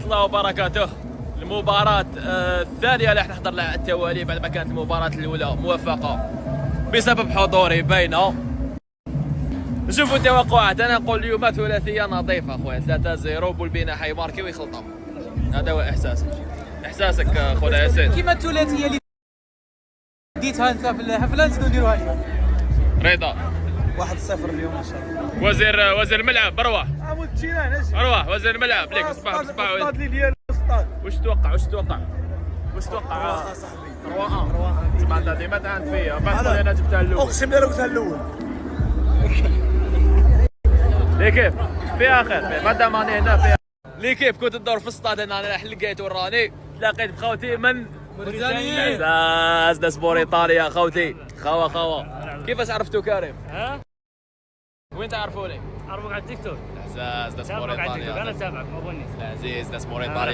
الله وبركاته. المباراة الثانية اللي نحضر لها على التوالي بعد ما كانت المباراة الأولى موفقة بسبب حضوري باينة. نشوفوا التوقعات. أنا نقول اليوم ثلاثية نظيفة أخويا، 3-0 بولبينا حيماركي ويخلطوا. هذا هو إحساسك. إحساسك خويا ياسين. كيما الثلاثيه اللي ديتها انت في الحفله نزيدو نديروها اليوم. رضا 1-0 اليوم ان شاء الله. وزير الملعب بروح اروح وزير الملعب ليك صباح واش تتوقع صاحبي 3-1 تسمع انت ديما تعاند فيا ما تقول انا جبتها الاول اقسم بالله قلتها الاول. ليكيب فيها خير مادام راني هنا فيها ليكيب. كنت ندور في الصطاد هنا انا حلقيت وراني تلاقيت بخوتي من موريتانيا. عزاز ناس موريتانيا خوتي خوا كيفاش عرفتوا كريم؟ ها؟ وين تعرفوني؟ عرفوك على التيك توك. عزاز ناس تابعك على التيك توك، انا موريتانيا تابعك ما بونيش. عزيز ناس موريتانيا